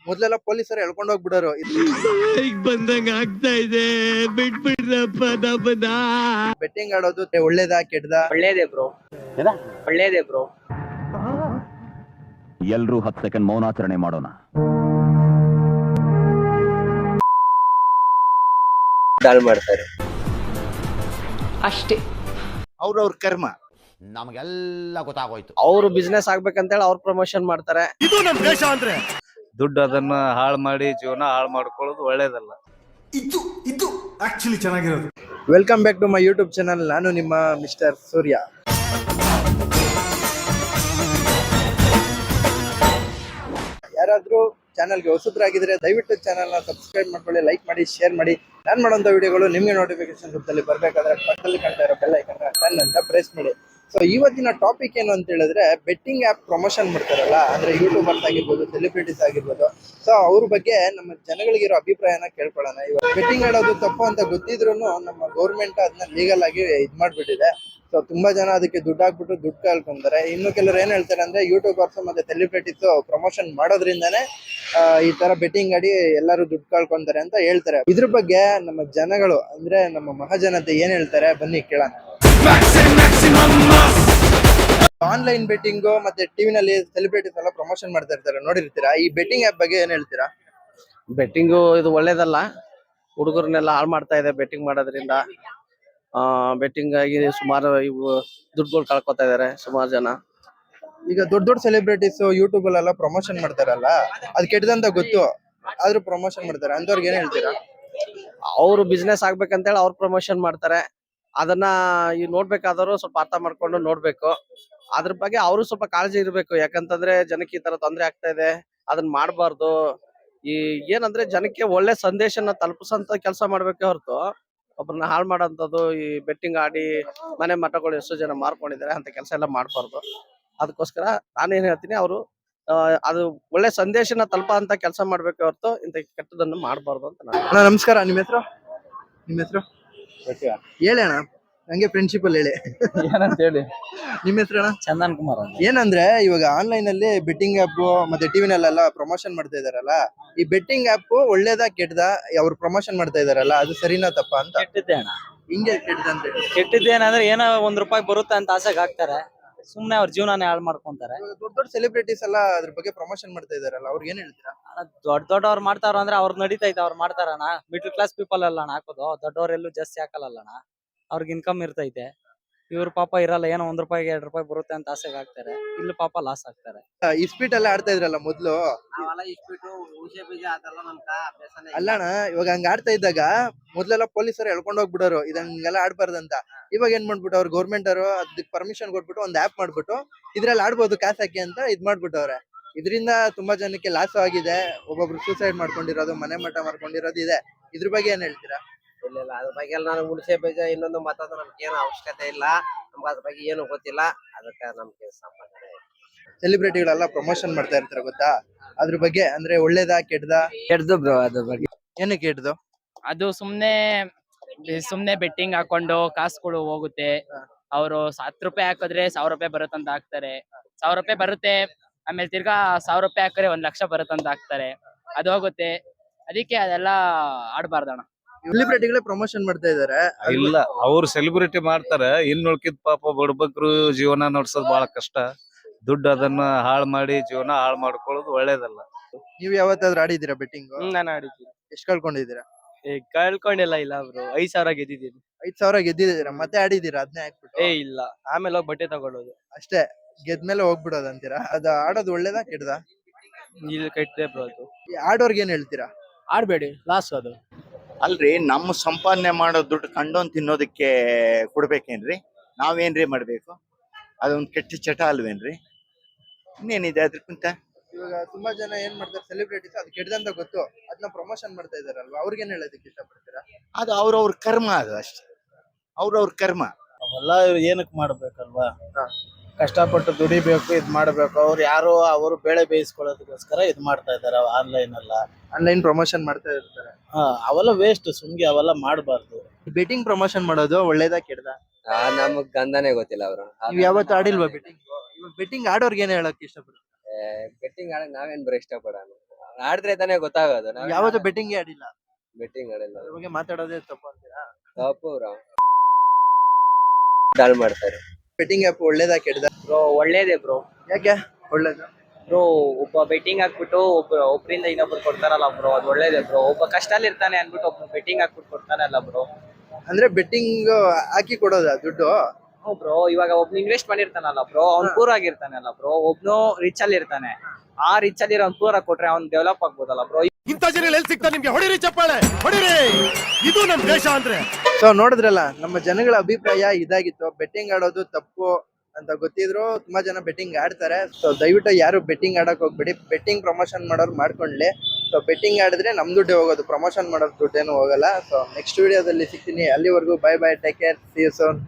ಮೊದ್ಲೆಲ್ಲ ಪೊಲೀಸರು ಎಳ್ಕೊಂಡ್ ಹೋಗ್ಬಿಡೋರು. ಈಗ ಬಂದಂಗ ಆಗ್ತಾ ಇದೆ, ಬಿಟ್ಬಿಡ್ರಪ್ಪ ನಮ್ಮನ್ನ. ಬೆಟ್ಟಿಂಗ್ ಆಡೋದು ಒಳ್ಳೇದಾ ಕೆಟ್ಟದಾ? ಒಳ್ಳೇದೇ ಬ್ರೋ, ಒಳ್ಳೇದೇ ಬ್ರೋ. ಎಲ್ರೂ 10 ಸೆಕೆಂಡ್ ಮೌನಾಚರಣೆ ಮಾಡೋಣ. ದಾಳಿ ಮಾಡ್ತಾರೆ ಅಷ್ಟೇ. ಅವ್ರವ್ರ ಕರ್ಮ. ನಮಗೆಲ್ಲ ಗೊತ್ತಾಗೋಯ್ತು. ಅವ್ರು ಬಿಸ್ನೆಸ್ ಆಗ್ಬೇಕಂತೇಳಿ ಅವ್ರು ಪ್ರಮೋಷನ್ ಮಾಡ್ತಾರೆ. ಇದು ನಮ್ ದೇಶ ಅಂದ್ರೆ ದುಡ್ಡು ಅದನ್ನ ಹಾಳು ಮಾಡಿ ಜೀವನ ಹಾಳು ಮಾಡ್ಕೊಳ್ಳೋದು ಒಳ್ಳೇದಲ್ಲ. ಇದು ಆಕ್ಚುಲಿ ಚೆನ್ನಾಗಿರೋದು. Welcome back to my YouTube channel. ನಾನು ನಿಮ್ಮ ಮಿಸ್ಟರ್ ಸೂರ್ಯ. ಯಾರಾದ್ರೂ ಚಾನಲ್ಗೆ ಹೊಸಬ್ರಾಗಿದ್ರೆ ದಯವಿಟ್ಟು ಚಾನಲ್ನ ಸಬ್ಸ್ಕ್ರೈಬ್ ಮಾಡ್ಕೊಳ್ಳಿ, ಲೈಕ್ ಮಾಡಿ, ಶೇರ್ ಮಾಡಿ. ನಾನು ಮಾಡೋಂಥ ವಿಡಿಯೋಗಳು ನಿಮಗೆ ನೋಟಿಫಿಕೇಶನ್ ರೂಪದಲ್ಲಿ ಬರಬೇಕಾದ್ರೆ ಪಕ್ಕದಲ್ಲಿ ಕಾಣ್ತಾ ಇರೋ ಬೆಲ್ ಐಕನ್ನ ಟನ್ ಅಂತ ಪ್ರೆಸ್ ಮಾಡಿ. ಸೊ ಇವತ್ತಿನ ಟಾಪಿಕ್ ಏನು ಅಂತ ಹೇಳಿದ್ರೆ, ಬೆಟ್ಟಿಂಗ್ ಆ್ಯಪ್ ಪ್ರಮೋಷನ್ ಮಾಡ್ತಾರಲ್ಲ, ಅಂದ್ರೆ ಯೂಟ್ಯೂಬರ್ಸ್ ಆಗಿರ್ಬೋದು, ಸೆಲೆಬ್ರಿಟೀಸ್ ಆಗಿರ್ಬೋದು. ಸೊ ಅವ್ರ ಬಗ್ಗೆ ನಮ್ಮ ಜನಗಳಿಗಿರೋ ಅಭಿಪ್ರಾಯನ ಕೇಳ್ಕೊಳ್ಳೋಣ. ಇವಾಗ ಬೆಟ್ಟಿಂಗ್ ಆಡೋದು ತಪ್ಪು ಅಂತ ಗೊತ್ತಿದ್ರು ನಮ್ಮ ಗೌರ್ಮೆಂಟ್ ಅದನ್ನ ಲೀಗಲ್ ಆಗಿ ಇದ್ ಮಾಡ್ಬಿಟ್ಟಿದೆ. ಸೊ ತುಂಬಾ ಜನ ಅದಕ್ಕೆ ದುಡ್ಡು ಹಾಕ್ಬಿಟ್ಟು ದುಡ್ಡು ಕಳ್ಕೊಂತಾರೆ. ಇನ್ನು ಕೆಲವರು ಏನ್ ಹೇಳ್ತಾರೆ ಅಂದ್ರೆ, ಯೂಟ್ಯೂಬರ್ಸ್ ಮತ್ತೆ ಸೆಲೆಬ್ರಿಟೀಸ್ ಪ್ರಮೋಷನ್ ಮಾಡೋದ್ರಿಂದಾನೇ ಈ ತರ ಬೆಟ್ಟಿಂಗ್ ಆಡಿ ಎಲ್ಲರೂ ದುಡ್ಡು ಕಳ್ಕೊಂತಾರೆ ಅಂತ ಹೇಳ್ತಾರೆ. ಇದ್ರ ಬಗ್ಗೆ ನಮ್ಮ ಜನಗಳು ಅಂದ್ರೆ ನಮ್ಮ ಮಹಾಜನತೆ ಏನ್ ಹೇಳ್ತಾರೆ ಬನ್ನಿ ಕೇಳೋಣ. ಆನ್ಲೈನ್ ಬೆಟ್ಟಿಂಗ್ ಮತ್ತೆ ಟಿವಿನಲ್ಲಿ ಸೆಲೆಬ್ರಿಟೀಸ್ ಎಲ್ಲ ಪ್ರಮೋಷನ್ ಮಾಡ್ತಾ ಇರ್ತಾರೆ, ನೋಡಿರ್ತೀರಾ. ಈ ಬೆಟ್ಟಿಂಗ್ ಆಪ್ ಬಗ್ಗೆ ಏನ್ ಹೇಳ್ತೀರಾ? ಬೆಟ್ಟಿಂಗು ಇದು ಒಳ್ಳೇದಲ್ಲ, ಹುಡುಗರನ್ನೆಲ್ಲ ಹಾಳು ಮಾಡ್ತಾ ಇದೆ ಬೆಟ್ಟಿಂಗ್ ಮಾಡೋದ್ರಿಂದ. ಬೆಟ್ಟಿಂಗ್ ಆಗಿ ಸುಮಾರು ಇವು ದುಡ್ಡುಗಳು ಕಳ್ಕೊತಾ ಇದಾರೆ ಸುಮಾರು ಜನ. ಈಗ ದೊಡ್ಡ ದೊಡ್ಡ ಸೆಲೆಬ್ರಿಟೀಸ್ ಯೂಟ್ಯೂಬ್ ಅಲ್ಲೆಲ್ಲ ಪ್ರಮೋಷನ್ ಮಾಡ್ತಾರಲ್ಲ, ಅದ್ ಕೆಟ್ಟದಂತ ಗೊತ್ತು ಆದ್ರೂ ಪ್ರಮೋಷನ್ ಮಾಡ್ತಾರೆ, ಅಂತವ್ರಿಗೆ ಏನ್ ಹೇಳ್ತೀರಾ? ಅವ್ರು ಬಿಸ್ನೆಸ್ ಆಗ್ಬೇಕಂತೇಳಿ ಅವ್ರು ಪ್ರಮೋಷನ್ ಮಾಡ್ತಾರೆ. ಅದನ್ನ ಈ ನೋಡ್ಬೇಕಾದವರು ಸ್ವಲ್ಪ ಅರ್ಥ ಮಾಡ್ಕೊಂಡು ನೋಡ್ಬೇಕು. ಅದ್ರ ಬಗ್ಗೆ ಅವರು ಸ್ವಲ್ಪ ಕಾಳಜಿ ಇರ್ಬೇಕು. ಯಾಕಂತಂದ್ರೆ ಜನಕ್ಕೆ ಈ ತರ ತೊಂದರೆ ಆಗ್ತಾ ಇದೆ, ಅದನ್ನ ಮಾಡಬಾರ್ದು. ಈ ಏನಂದ್ರೆ ಜನಕ್ಕೆ ಒಳ್ಳೆ ಸಂದೇಶನ ತಲುಪಿಸಂತ ಕೆಲಸ ಮಾಡ್ಬೇಕೆ ಹೊರತು ಒಬ್ಬರನ್ನ ಹಾಳು ಮಾಡೋಂಥದ್ದು, ಈ ಬೆಟ್ಟಿಂಗ್ ಆಡಿ ಮನೆ ಮಠಗಳು ಎಷ್ಟೋ ಜನ ಮಾರ್ಕೊಂಡಿದ್ದಾರೆ, ಅಂತ ಕೆಲಸ ಎಲ್ಲ ಮಾಡಬಾರ್ದು. ಅದಕ್ಕೋಸ್ಕರ ನಾನೇನ್ ಹೇಳ್ತೀನಿ, ಅವರು ಅದು ಒಳ್ಳೆ ಸಂದೇಶನ ತಲುಪ ಅಂತ ಕೆಲಸ ಮಾಡ್ಬೇಕೆ ಹೊರತು ಇಂಥ ಕೆಟ್ಟದನ್ನು ಮಾಡಬಾರ್ದು ಅಂತ ನಾನು. ಅಣ್ಣ ನಮಸ್ಕಾರ. ನಿಮ್ಮ ಹೆಸರು? ಹೇಳಿ ಅಣ್ಣ, ನಂಗೆ ಫ್ರೆಂಡ್ಶಿಪ್ ಅಲ್ಲಿ ಹೇಳಿ. ಏನಂತ ಹೇಳಿ. ನಿಮ್ಮ ಹೆಸರು ಅಣ್ಣ? ಚಂದನ್ ಕುಮಾರ್ ಅಂತ. ಏನಂದ್ರೆ ಇವಾಗ ಆನ್ಲೈನ್ ಅಲ್ಲಿ ಬೆಟ್ಟಿಂಗ್ ಆಪ್ ಮತ್ತೆ ಟಿವಿನಲ್ಲೆಲ್ಲ ಪ್ರಮೋಷನ್ ಮಾಡ್ತಾ ಇದಾರಲ್ಲ, ಈ ಬೆಟ್ಟಿಂಗ್ ಆಪ್ ಒಳ್ಳೇದಾ ಕೆಟ್ಟದಾ? ಅವ್ರು ಪ್ರಮೋಷನ್ ಮಾಡ್ತಾ ಇದಾರಲ್ಲ, ಅದು ಸರಿನಾ ತಪ್ಪಾ ಅಂತ? ಕೆಟ್ಟಿದ್ದೆ ಅಣ್ಣ, ಹಿಂಗೆ ಕೆಟ್ಟದಂತ ಹೇಳಿ. ಕೆಟ್ಟಿದ್ದೇನಂದ್ರೆ ಏನೋ ₹1 ಬರುತ್ತೆ ಅಂತ ಆಸೆಗೆ ಹಾಕ್ತಾರೆ, ಸುಮ್ನೆ ಅವ್ರ ಜೀವನಾನೇ ಹಾಳು ಮಾಡ್ಕೊಂತಾರೆ. ದೊಡ್ಡ ದೊಡ್ಡ ಸೆಲೆಬ್ರಿಟೀಸ್ ಎಲ್ಲ ಅದ್ರ ಬಗ್ಗೆ ಪ್ರಮೋಷನ್ ಮಾಡ್ತಾ ಇದಾರಲ್ಲ, ಅವ್ರಿಗೆ ಏನ್ ಹೇಳ್ತೀರಾ? ದೊಡ್ಡವ್ರು ಮಾಡ್ತಾರ ಅಂದ್ರೆ ಅವ್ರು ನಡೀತೈತೆ, ಅವ್ರು ಮಾಡ್ತಾರಣ್ಣ. ಮಿಡ್ಲ್ ಕ್ಲಾಸ್ ಪೀಪಲ್ ಅಲ್ಲ ಅಣ್ಣ ಹಾಕೋದು, ದೊಡ್ಡವರೆಲ್ಲೂ ಜಾಸ್ತಿ ಹಾಕಲ್ಲಣ್ಣ. ಅವ್ರಿಗೆ ಇನ್ಕಮ್ ಇರ್ತೈತೆ. ಇವ್ರ ಪಾಪ ಇರಲ್ಲ, ಏನೋ ₹1 ₹2 ಬರುತ್ತೆ ಅಂತ ಆಸೆಗೆ ಹಾಕ್ತಾರೆ, ಇಲ್ಲಿ ಪಾಪ ಲಾಸ್ ಆಗ್ತಾರೆ. ಇಸ್ಪೀಟ್ ಎಲ್ಲ ಆಡ್ತಾ ಇದ್ರಲ್ಲ ಮೊದ್ಲು, ಅಲ್ಲಣ್ಣ ಇವಾಗ ಹಂಗ ಆಡ್ತಾ ಇದ್ದಾಗ ಮೊದ್ಲೆಲ್ಲ ಪೊಲೀಸರು ಎಳ್ಕೊಂಡ್ ಹೋಗ್ಬಿಡೋರು, ಇದಂಗೆಲ್ಲ ಆಡ್ಬಾರ್ದಂತ. ಇವಾಗ ಏನ್ ಮಾಡ್ಬಿಟ್ಟು ಅವ್ರು ಗೌರ್ಮೆಂಟ್ ಅವರು ಅದಕ್ಕೆ ಪರ್ಮಿಷನ್ ಕೊಟ್ಬಿಟ್ಟು ಒಂದ್ ಆಪ್ ಮಾಡ್ಬಿಟ್ಟು ಇದ್ರಲ್ಲಿ ಆಡ್ಬೋದು ಕಾಸ್ ಹಾಕಿ ಅಂತ ಇದ್ ಮಾಡ್ಬಿಟ್ಟವ್ರೆ. ಇದರಿಂದ ತುಂಬಾ ಜನಕ್ಕೆ ಲಾಸ್ ಆಗಿದೆ. ಒಬ್ಬೊಬ್ರು ಸೂಸೈಡ್ ಮಾಡ್ಕೊಂಡಿರೋದು, ಮನೆ ಮಠ ಮಾಡ್ಕೊಂಡಿರೋದು ಇದೆ. ಇದ್ರ ಬಗ್ಗೆ ಏನ್ ಹೇಳ್ತೀರಾ? ಇಲ್ಲ ಅದ್ರ ಬಗ್ಗೆ ಎಲ್ಲ ನಾನು ಹುಣಸೆ ಬೀಜ ಇನ್ನೊಂದು ಮಾತಾಡೋ ನಮ್ಗೆ ಏನು ಅವಶ್ಯಕತೆ ಇಲ್ಲ. ನಮ್ಗೆ ಅದ್ರ ಬಗ್ಗೆ ಏನು ಗೊತ್ತಿಲ್ಲ, ಅದಕ್ಕೆ ನಮ್ಗೆ ಸಂಬಂಧ. ಸೆಲೆಬ್ರಿಟಿಗಳೆಲ್ಲ ಪ್ರಮೋಷನ್ ಮಾಡ್ತಾ ಇರ್ತಾರೆ ಗೊತ್ತಾ, ಅದ್ರ ಬಗ್ಗೆ ಅಂದ್ರೆ ಒಳ್ಳೇದಾ ಕೆಟ್ಟದಾ? ಕೆಡ್ದು ಬ್ರೋ ಅದ್ರ ಬಗ್ಗೆ. ಏನಕ್ಕೆ ಕೆಟ್ಟದು? ಅದು ಸುಮ್ನೆ ಬೆಟ್ಟಿಂಗ್ ಹಾಕೊಂಡು ಕಾಸುಗಳು ಹೋಗುತ್ತೆ. ಅವರು ₹10 ಹಾಕಿದ್ರೆ ₹1000 ಬರುತ್ತಂತ ಹಾಕ್ತಾರೆ. ₹1000 ಬರುತ್ತೆ, ಆಮೇಲೆ ತಿರ್ಗಾ ₹1000 ಹಾಕಿದ್ರೆ ₹1,00,000 ಬರುತ್ತಂತ ಹಾಕ್ತಾರೆ. ಅದು ಹೋಗುತ್ತೆ. ಅದಕ್ಕೆ ಅದೆಲ್ಲ ಆಡ್ಬಾರ್ದಣ್ಣ. ಸೆಲೆಬ್ರಿಟಿಗಳೇ ಪ್ರಮೋಷನ್ ಮಾಡ್ತಾ ಇದಾರೆ. ಇಲ್ಲ, ಅವ್ರು ಸೆಲೆಬ್ರಿಟಿ ಮಾಡ್ತಾರೆ, ಇನ್ ಉಳ್ಕಿದ್ ಪಾಪ ಬಡಬಗ್ರು ಜೀವನ ನಡ್ಸೋದು ಬಹಳ ಕಷ್ಟ. ದುಡ್ಡು ಅದನ್ನ ಹಾಳು ಮಾಡಿ ಜೀವನ ಹಾಳು ಮಾಡ್ಕೊಳ್ಳೋದು ಒಳ್ಳೇದಲ್ಲ. ನೀವ್ ಯಾವತ್ತಾದ್ರೂ ಆಡಿದೀರಾ ಬೆಟ್ಟಿಂಗ್? ನಾನು ಆಡಿದ್ದೀನಿ. ಎಷ್ಟ್ ಕಳ್ಕೊಂಡಿದೀರಾ? ಕಳ್ಕೊಂಡಿಲ್ಲ ಇಲ್ಲ ಬ್ರೋ, ₹5,000 ಗೆದ್ದಿದ್ದೀನಿ. 5,000 ಗೆದ್ದಿದ್ದೀರಾ, ಮತ್ತೆ ಆಡಿದೀರಾ ಅದನ್ನೇ ಹಾಕ್ಬಿಟ್ಟು? ಇಲ್ಲ, ಆಮೇಲೆ ಹೋಗಿ ಬಟ್ಟೆ ತಗೊಳ್ಳೋದು ಅಷ್ಟೇ, ಗೆದ್ಮೇಲೆ ಹೋಗ್ಬಿಡೋದು ಅಂತೀರಾ? ಅದ ಆಡೋದು ಒಳ್ಳೇದಾ ಕೆಟ್ಟದಾ? ಇಲ್ಲಿ ಕೆಟ್ಟದೆ ಬ್ರೋ ಅದು. ಈ ಆಡೋರ್ಗೆ ಏನ್ ಹೇಳ್ತೀರಾ? ಆಡ್ಬೇಡಿ, ಲಾಸ್ ಅದು. ಅಲ್ರಿ, ನಮ್ಮ ಸಂಪಾದನೆ ಮಾಡೋ ದುಡ್ಡು ಕಂಡೋನ್ ತಿನ್ನೋದಕ್ಕೆ ಕೊಡ್ಬೇಕೇನ್ರಿ? ನಾವೇನ್ರಿ ಮಾಡ್ಬೇಕು? ಅದೊಂದ್ ಕೆಟ್ಟ ಚಟ ಅಲ್ವೇನ್ರಿ? ಇನ್ನೇನಿದೆ ಅದ್ರಕ್ಕಿಂತ? ಇವಾಗ ತುಂಬಾ ಜನ ಏನ್ ಮಾಡ್ತಾರೆ, ಸೆಲೆಬ್ರಿಟೀಸ್ ಅದು ಕೆಟ್ಟದಂತ ಗೊತ್ತು ಅದನ್ನ ಪ್ರಮೋಷನ್ ಮಾಡ್ತಾ ಇದಾರಲ್ವಾ, ಅವ್ರಿಗೇನ್ ಹೇಳೋದಕ್ಕೆ ಇಷ್ಟಪಡ್ತೀರಾ? ಅದು ಅವ್ರವ್ರ ಕರ್ಮ, ಅದು ಅಷ್ಟೇ, ಅವ್ರವ್ರ ಕರ್ಮ. ಅವೆಲ್ಲ ಏನಕ್ ಮಾಡ್ಬೇಕಲ್ವಾ? ಕಷ್ಟಪಟ್ಟು ದುಡಿಬೇಕು, ಇದ್ ಮಾಡ್ಬೇಕು. ಅವ್ರು ಯಾರೋ ಅವರು ಬೇಳೆ ಬೇಯಿಸ್ಕೊಳ್ಳೋದಕ್ಕೋಸ್ಕರ ಇದ್ ಮಾಡ್ತಾ ಇದಾರೆ ಆನ್ಲೈನ್ ಪ್ರಮೋಷನ್ ಮಾಡ್ತಾ ಇರ್ತಾರೆ. ಅವೆಲ್ಲ ವೇಸ್ಟ್, ಸುಮ್ಗೆ ಅವೆಲ್ಲ ಮಾಡಬಾರ್ದು. ಬೆಟ್ಟಿಂಗ್ ಪ್ರಮೋಷನ್ ಮಾಡೋದು ಒಳ್ಳೇದಾ ಕೆಟ್ಟದಾ? ನಮಗ್ ಗಂಧನೇ ಗೊತ್ತಿಲ್ಲ ಅವ್ರು. ನೀವ್ ಯಾವತ್ತು ಆಡಿಲ್ವಾ ಬೆಟ್ಟಿಂಗ್? ಇವಾಗ ಬೆಟ್ಟಿಂಗ್ ಆಡೋರ್ಗೆ ಏನ್ ಹೇಳಕ್ ಇಷ್ಟಪಡ್ತೀರಾ? ಬೆಟ್ಟಿಂಗ್ ಆಡಕ್ ನಾವೇನ್ ಬರೋ ಇಷ್ಟಪಡೋಣ. ಆಡಿದ್ರೆ ತಾನೇ ಗೊತ್ತಾಗೋದು. ಯಾವತ್ತೂ ಬೆಟ್ಟಿಂಗ್ ಆಡಿಲ್ಲ, ಬೆಟ್ಟಿಂಗ್ ಆಡಿಲ್ಲ. ಅದ್ರ ಬಗ್ಗೆ ಮಾತಾಡೋದೇ ತಪ್ಪು ಅಂತೀರಾ? ತಪ್ಪು ಡಾಲ್ ಮಾಡ್ತಾರೆ. ಬೆಟ್ಟಿಂಗ್ ಆ್ಯಪ್ ಒಳ್ಳೇದಾ ಕೆಟ್ಟದಾ? ಬ್ರೋ ಒಳ್ಳೇದೇ ಬ್ರೋ. ಯಾಕೆ ಒಳ್ಳೇದು? ಬ್ರೋ ಒಬ್ಬ ಬೆಟ್ಟಿಂಗ್ ಹಾಕ್ಬಿಟ್ಟು ಒಬ್ಬರಿಂದ ಇನ್ನೊಬ್ರು ಕೊಡ್ತಾರಲ್ಲ ಬ್ರೋ, ಅದು ಒಳ್ಳೇದೇ ಬ್ರೋ. ಒಬ್ಬ ಕಷ್ಟದಲ್ಲಿ ಇರ್ತಾನೆ ಅನ್ಬಿಟ್ಟು ಒಬ್ಬ ಬೆಟ್ಟಿಂಗ್ ಹಾಕ್ಬಿಟ್ಟು ಕೊಡ್ತಾನಲ್ಲ ಬ್ರೋ. ಅಂದ್ರೆ ಬೆಟ್ಟಿಂಗ್ ಹಾಕಿ ಕೊಡೋದ ದುಡ್ಡು? ಹ್ಞೂ ಬ್ರೋ, ಇವಾಗ ಒಬ್ನು ಇನ್ವೆಸ್ಟ್ ಮಾಡಿರ್ತಾನಲ್ಲ ಬ್ರೋ, ಅವ್ನು ಪೂರ್ ಆಗಿರ್ತಾನಲ್ಲ ಬ್ರೋ. ಒಬ್ನು ರಿಚ್ ಅಲ್ಲಿ ಇರ್ತಾನೆ, ಆ ರಿಚ್ ಅಲ್ಲಿ ಅವ್ನು ಪೂರ್ ಕೊಟ್ರೆ ಅವ್ನು ಡೆವಲಪ್ ಆಗ್ಬೋದಲ್ಲ ಬ್ರೋ. ಇಂಥ ಜನ ಎಲ್ಲಿ ಸಿಗ್ತಾರೆ ನಿಮ್ಗೆ? ಹೊಡಿರಿ ಚಪ್ಪಾಳೆ, ಹೊಡಿರಿ. ಇದು ನಮ್ ದೇಶ ಅಂದ್ರೆ. ಸೊ ನೋಡಿದ್ರಲ್ಲ, ನಮ್ಮ ಜನಗಳ ಅಭಿಪ್ರಾಯ ಇದಾಗಿತ್ತು. ಬೆಟ್ಟಿಂಗ್ ಆಡೋದು ತಪ್ಪು ಅಂತ ಗೊತ್ತಿದ್ರು ತುಂಬಾ ಜನ ಬೆಟ್ಟಿಂಗ್ ಆಡ್ತಾರೆ. ಸೊ ದಯವಿಟ್ಟು ಯಾರು ಬೆಟ್ಟಿಂಗ್ ಆಡಕ್ ಹೋಗ್ಬೇಡಿ. ಬೆಟ್ಟಿಂಗ್ ಪ್ರಮೋಷನ್ ಮಾಡೋರು ಮಾಡ್ಕೊಂಡ್ಲಿ. ಸೊ ಬೆಟ್ಟಿಂಗ್ ಆಡಿದ್ರೆ ನಮ್ ದುಡ್ಡೇ ಹೋಗೋದು, ಪ್ರಮೋಷನ್ ಮಾಡೋರ್ ದುಡ್ಡೇನು ಹೋಗಲ್ಲ. ಸೊ ನೆಕ್ಸ್ಟ್ ವಿಡಿಯೋದಲ್ಲಿ ಸಿಗ್ತೀನಿ. ಅಲ್ಲಿವರೆಗೂ bye bye, take care, see you soon.